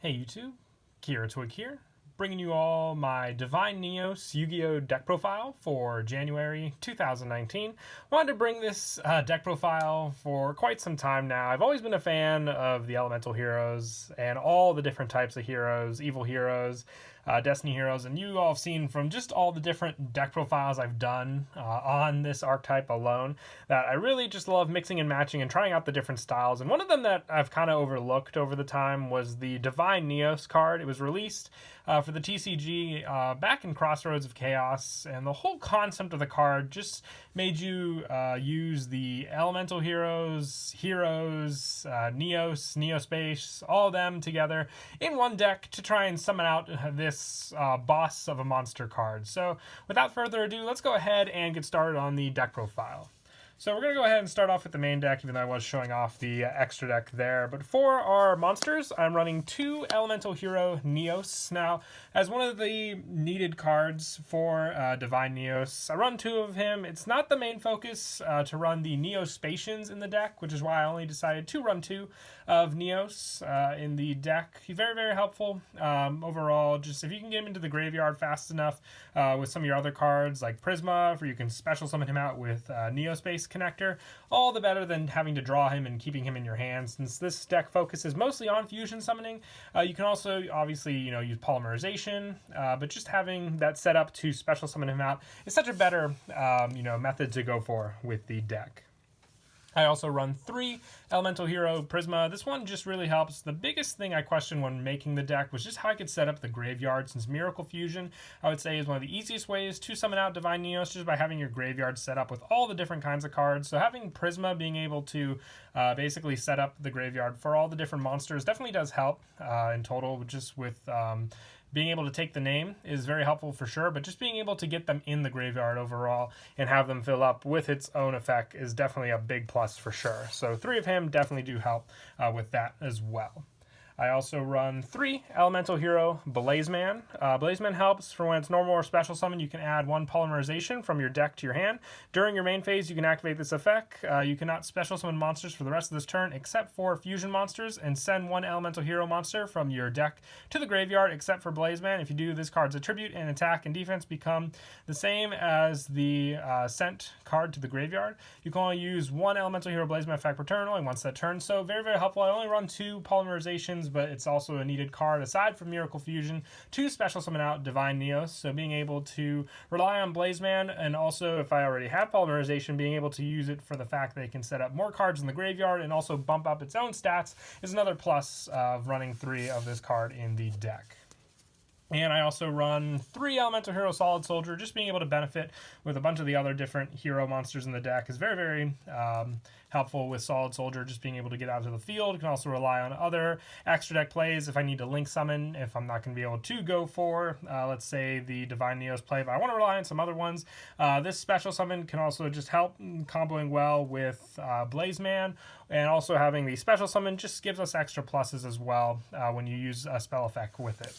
Hey YouTube, Kira Twig here, bringing you all my Divine Neos Yu-Gi-Oh deck profile for January 2019. Wanted to bring this deck profile for quite some time now. I've always been a fan of the elemental heroes and all the different types of heroes, evil heroes, Destiny heroes, and you all have seen from just all the different deck profiles I've done on this archetype alone that I really just love mixing and matching and trying out the different styles. And one of them that I've kind of overlooked over the time was the Divine Neos card. It was released for the TCG back in Crossroads of Chaos, and the whole concept of the card just made you use the elemental heroes, Neos, Neospace, all of them together in one deck to try and summon out this boss of a monster card. So without further ado, let's go ahead and get started on the deck profile. So we're going to go ahead and start off with the main deck, even though I was showing off the extra deck there. But for our monsters, I'm running 2 Elemental Hero Neos. Now, as one of the needed cards for Divine Neos, I run 2 of him. It's not the main focus to run the Neospatians in the deck, which is why I only decided to run 2 of Neos in the deck. He's very, very helpful overall. Just if you can get him into the graveyard fast enough with some of your other cards like Prisma, where you can special summon him out with Neospace connector, all the better than having to draw him and keeping him in your hands. Since this deck focuses mostly on fusion summoning, you can also obviously use polymerization, but just having that set up to special summon him out is such a better method to go for with the deck. I also run 3 Elemental Hero Prisma. This one just really helps. The biggest thing I questioned when making the deck was just how I could set up the graveyard, since Miracle Fusion, I would say, is one of the easiest ways to summon out Divine Neos, just by having your graveyard set up with all the different kinds of cards. So having Prisma being able to basically set up the graveyard for all the different monsters definitely does help in total, just with being able to take the name is very helpful for sure, but just being able to get them in the graveyard overall and have them fill up with its own effect is definitely a big plus for sure. So 3 of him definitely do help with that as well. I also run 3 Elemental Hero Blazeman. Blazeman helps for when it's normal or special summon. You can add 1 polymerization from your deck to your hand. During your main phase, you can activate this effect. You cannot special summon monsters for the rest of this turn except for fusion monsters, and send 1 Elemental Hero monster from your deck to the graveyard except for Blazeman. If you do, this card's attribute and attack and defense become the same as the sent card to the graveyard. You can only use 1 Elemental Hero Blazeman effect per turn, only once that turn. So very, very helpful. I only run 2 polymerizations, but it's also a needed card aside from Miracle Fusion to special summon out Divine Neos. So being able to rely on Blazeman, and also if I already have polymerization, being able to use it for the fact that it can set up more cards in the graveyard and also bump up its own stats is another plus of running 3 of this card in the deck. And I also run 3 Elemental Hero Solid Soldier. Just being able to benefit with a bunch of the other different hero monsters in the deck is very, very helpful with Solid Soldier. Just being able to get out to the field. You can also rely on other extra deck plays if I need to link summon, if I'm not going to be able to go for, let's say, the Divine Neos play, but I want to rely on some other ones. This special summon can also just help comboing well with Blazeman, and also having the special summon just gives us extra pluses as well when you use a spell effect with it.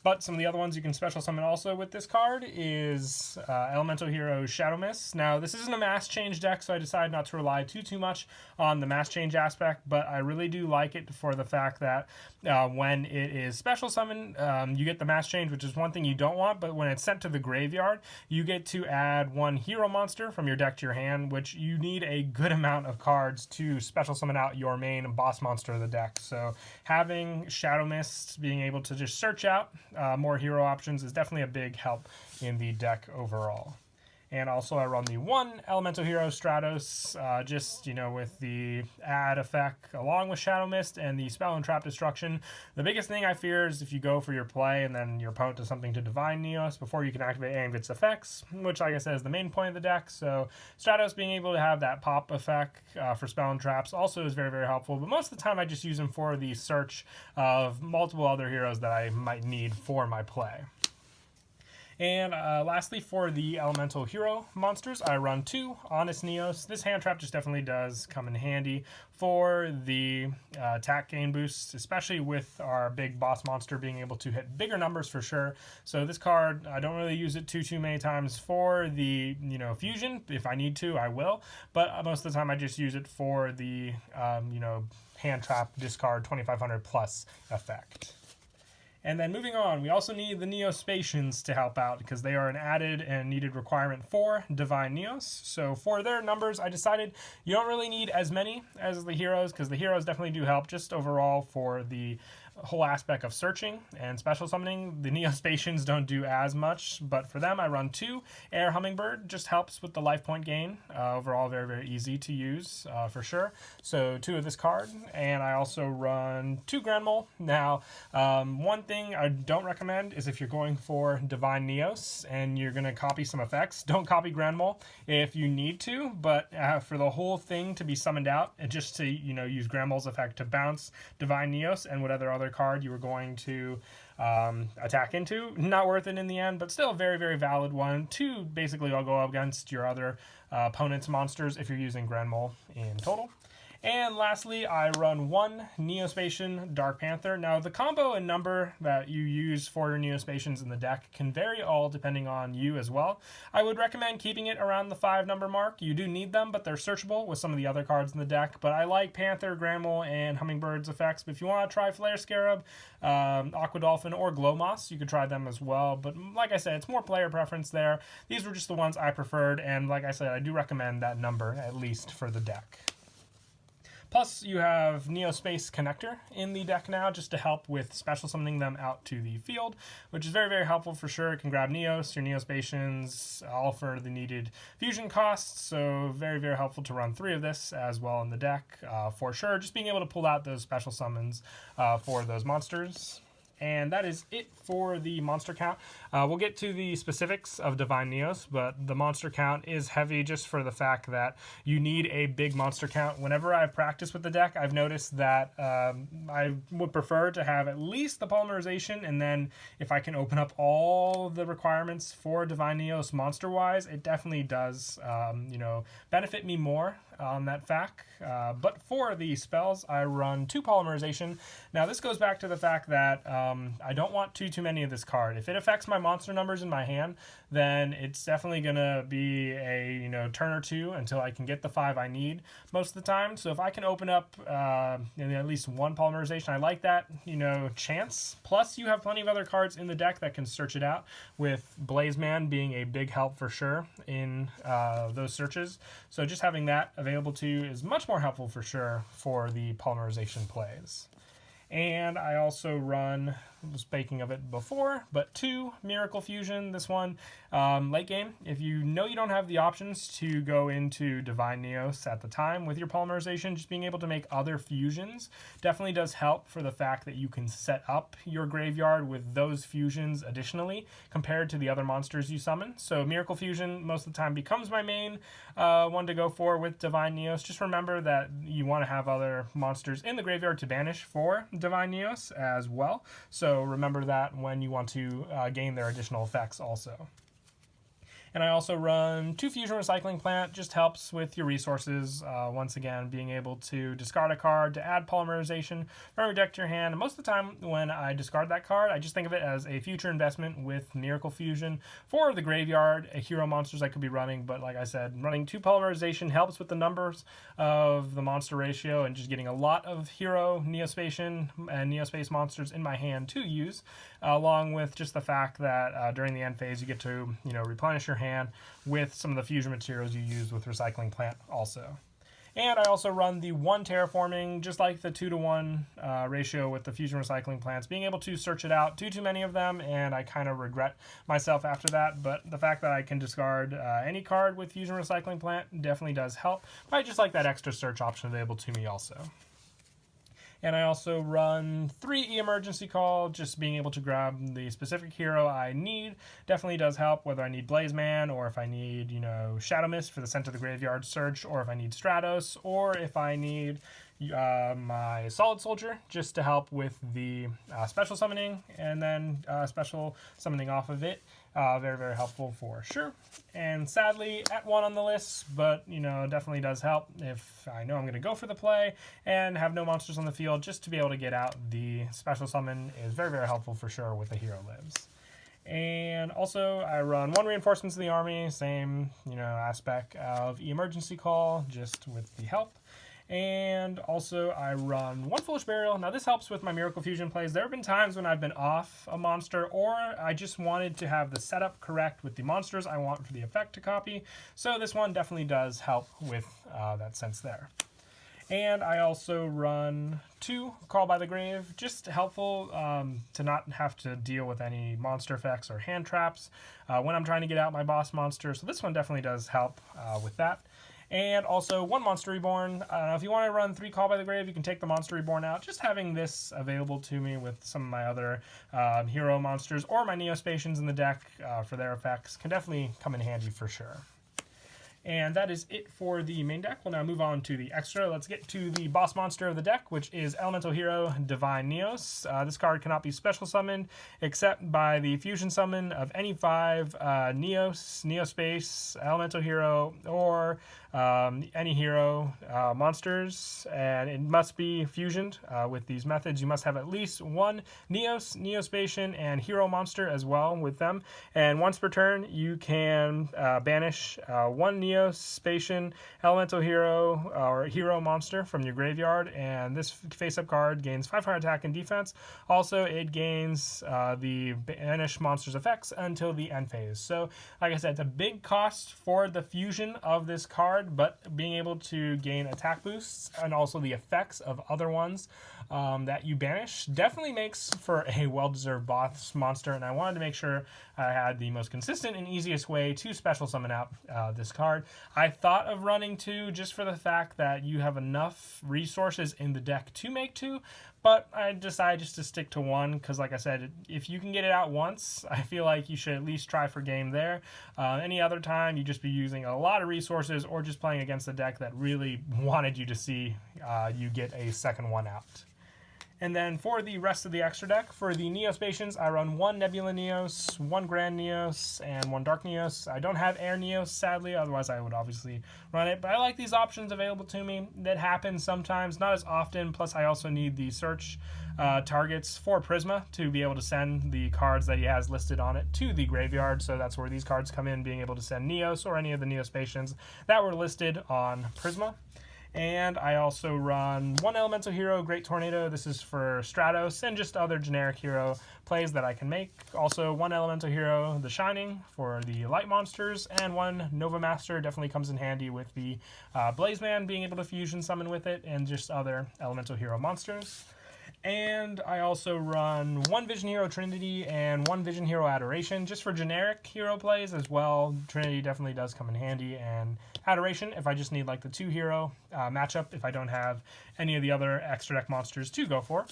But some of the other ones you can special summon also with this card is Elemental Hero Shadow Mist. Now, this isn't a mass change deck, so I decided not to rely too much on the mass change aspect, but I really do like it for the fact that when it is special summon, you get the mass change, which is one thing you don't want, but when it's sent to the graveyard, you get to add 1 hero monster from your deck to your hand, which you need a good amount of cards to special summon out your main boss monster of the deck. So having Shadow Mist, being able to just search out more hero options is definitely a big help in the deck overall. And also I run the 1 Elemental Hero Stratos, just, with the add effect along with Shadow Mist and the Spell and Trap Destruction. The biggest thing I fear is if you go for your play and then your opponent does something to Divine Neos before you can activate any of its effects, which, like I said, is the main point of the deck. So Stratos being able to have that pop effect for Spell and Traps also is very, very helpful. But most of the time I just use them for the search of multiple other heroes that I might need for my play. And lastly, for the Elemental Hero monsters, I run 2 Honest Neos. This hand trap just definitely does come in handy for the attack gain boosts, especially with our big boss monster being able to hit bigger numbers for sure. So this card, I don't really use it too many times for the fusion. If I need to, I will. But most of the time, I just use it for the hand trap discard 2500 plus effect. And then moving on, we also need the Neospatians to help out because they are an added and needed requirement for Divine Neos. So for their numbers, I decided you don't really need as many as the heroes because the heroes definitely do help just overall for the whole aspect of searching and special summoning. The Neospatians don't do as much, but for them I run 2. Air Hummingbird just helps with the life point gain. Overall very, very easy to use for sure. So 2 of this card, and I also run 2 Grand Mole. Now, one thing I don't recommend is if you're going for Divine Neos and you're going to copy some effects, don't copy Grand Mole if you need to, but for the whole thing to be summoned out and just to, use Grand Mole's effect to bounce Divine Neos and whatever other card you were going to attack into, not worth it in the end, but still a very, very valid one to basically all go up against your other opponent's monsters if you're using Grand Mole in total. And lastly, I run 1 Neospatian Dark Panther. Now, the combo and number that you use for your Neospatians in the deck can vary all depending on you as well. I would recommend keeping it around the 5 number mark. You do need them, but they're searchable with some of the other cards in the deck. But I like Panther, Grand Mole, and Hummingbird's effects. But if you want to try Flare Scarab, Aqua Dolphin, or Glow Moss, you could try them as well. But like I said, it's more player preference there. These were just the ones I preferred, and like I said, I do recommend that number, at least for the deck. Plus, you have Neospace Connector in the deck now just to help with special summoning them out to the field, which is very, very helpful for sure. It can grab Neos, your Neospatians, all for the needed fusion costs, so very, very helpful to run 3 of this as well in the deck for sure. Just being able to pull out those special summons for those monsters. And that is it for the monster count. We'll get to the specifics of Divine Neos, but the monster count is heavy just for the fact that you need a big monster count. Whenever I've practiced with the deck, I've noticed that I would prefer to have at least the polymerization, and then if I can open up all the requirements for Divine Neos monster-wise, it definitely does benefit me more on that fact. But for the spells, I run 2 polymerization. Now, this goes back to the fact that I don't want too many of this card. If it affects my monster numbers in my hand, then it's definitely going to be a turn or 2 until I can get the 5 I need most of the time. So if I can open up at least 1 polymerization, I like that chance. Plus, you have plenty of other cards in the deck that can search it out, with Blaze Man being a big help for sure in those searches. So just having that available to you is much more helpful for sure for the polymerization plays. And I also run, speaking of it before, but 2 Miracle Fusion. This one, late game, if you don't have the options to go into Divine Neos at the time with your polymerization, just being able to make other fusions definitely does help for the fact that you can set up your graveyard with those fusions additionally compared to the other monsters you summon. So Miracle Fusion most of the time becomes my main one to go for with Divine Neos. Just remember that you want to have other monsters in the graveyard to banish for Divine Neos as well. So remember that when you want to gain their additional effects also. And I also run 2 Fusion Recycling Plant, just helps with your resources. Once again, being able to discard a card to add polymerization from your deck to your hand. And most of the time when I discard that card, I just think of it as a future investment with Miracle Fusion for the graveyard, hero monsters I could be running. But like I said, running 2 polymerization helps with the numbers of the monster ratio and just getting a lot of hero, Neospatian, and Neospace monsters in my hand to use, along with just the fact that during the end phase you get to replenish your hand with some of the fusion materials you use with Recycling Plant also. And I also run the 1 Terraforming, just like the 2-to-1 ratio with the Fusion Recycling Plants, being able to search it out too many of them, and I kind of regret myself after that. But the fact that I can discard any card with Fusion Recycling Plant definitely does help. But I just like that extra search option available to me also. And I also run 3 Emergency Call, just being able to grab the specific hero I need. Definitely does help, whether I need Blaze Man, or if I need, Shadow Mist for the Center of the Graveyard search, or if I need Stratos, or if I need my Solid Soldier, just to help with the special summoning, and then special summoning off of it. Very, very helpful for sure. And sadly, at 1 on the list, but, definitely does help if I know I'm going to go for the play and have no monsters on the field. Just to be able to get out the special summon is very, very helpful for sure with the hero lives. And also, I run 1 Reinforcements of the Army, same, aspect of Emergency Call, just with the help. And also I run one Foolish Burial. Now this helps with my Miracle Fusion plays. There have been times when I've been off a monster, or I just wanted to have the setup correct with the monsters I want for the effect to copy. So this one definitely does help with that sense there. And I also run 2 Call by the Grave, just helpful to not have to deal with any monster effects or hand traps when I'm trying to get out my boss monster. So this one definitely does help with that. And also 1 Monster Reborn. If you want to run 3 Call by the Grave, you can take the Monster Reborn out. Just having this available to me with some of my other hero monsters or my Neospatians in the deck for their effects can definitely come in handy for sure. And that is it for the main deck. We'll now move on to the extra. Let's get to the boss monster of the deck, which is Elemental Hero Divine Neos. This card cannot be special summoned except by the fusion summon of any 5 Neos, Neospace, Elemental Hero, or any hero monsters, and it must be fusioned with these methods. You must have at least 1 Neos, Neospatian, and hero monster as well with them. And once per turn, you can banish 1 Neospatian, Elemental Hero, or hero monster from your graveyard. And this face-up card gains 500 attack and defense. Also, it gains the banish monster's effects until the end phase. So, like I said, it's a big cost for the fusion of this card, but being able to gain attack boosts and also the effects of other ones that you banish definitely makes for a well-deserved boss monster, and I wanted to make sure I had the most consistent and easiest way to special summon out this card. I thought of running 2 just for the fact that you have enough resources in the deck to make 2, but I decided just to stick to 1 because, like I said, if you can get it out once, I feel like you should at least try for game there. Any other time, you'd just be using a lot of resources or just playing against a deck that really wanted you to see you get a second one out. And then for the rest of the extra deck, for the Neospatians, I run 1 Nebula Neos, 1 Grand Neos, and 1 Dark Neos. I don't have Air Neos, sadly, otherwise I would obviously run it. But I like these options available to me. That happens sometimes, not as often, plus I also need the search targets for Prisma to be able to send the cards that he has listed on it to the graveyard. So that's where these cards come in, being able to send Neos or any of the Neospatians that were listed on Prisma. And I also run 1 Elemental Hero, Great Tornado. This is for Stratos and just other generic hero plays that I can make. Also 1 Elemental Hero, The Shining, for the light monsters, and 1 Nova Master definitely comes in handy with the Blazeman being able to fusion summon with it, and just other Elemental Hero monsters. And I also run 1 Vision Hero Trinity and 1 Vision Hero Adoration, just for generic hero plays as well. Trinity definitely does come in handy, and Adoration if I just need like the 2 hero matchup if I don't have any of the other extra deck monsters to go for.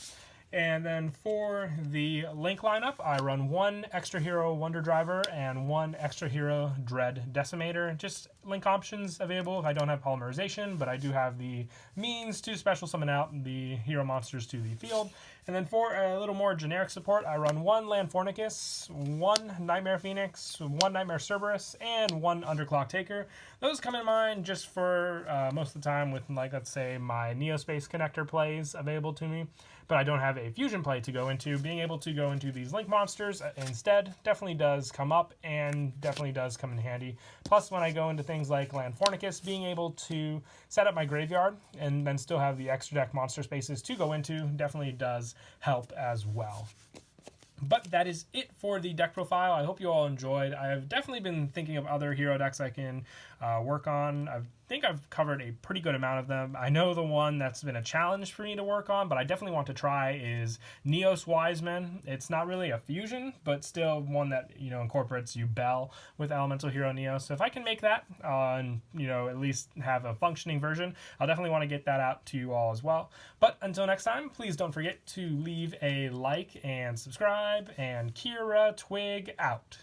And then for the Link lineup, I run 1 Extra Hero Wonder Driver and 1 Extra Hero Dread Decimator. Just Link options available if I don't have Polymerization, but I do have the means to special summon out the hero monsters to the field. And then for a little more generic support, I run 1 Landfornicus, 1 Nightmare Phoenix, 1 Nightmare Cerberus, and 1 Underclock Taker. Those come in mind just for most of the time with, like, let's say, my Neospace connector plays available to me, but I don't have a fusion play to go into. Being able to go into these Link monsters instead definitely does come up and definitely does come in handy. Plus, when I go into things like Landfornicus, being able to set up my graveyard and then still have the extra deck monster spaces to go into definitely does help as well. But that is it for the deck profile. I hope you all enjoyed. I have definitely been thinking of other hero decks I can work on. I think I've covered a pretty good amount of them. I know the one that's been a challenge for me to work on, but I definitely want to try is Neos Wiseman. It's not really a fusion, but still one that, you know, incorporates Yubel with Elemental Hero Neos. So if I can make that and, you know, at least have a functioning version, I'll definitely want to get that out to you all as well. But until next time, please don't forget to leave a like and subscribe, and Kira Twig out.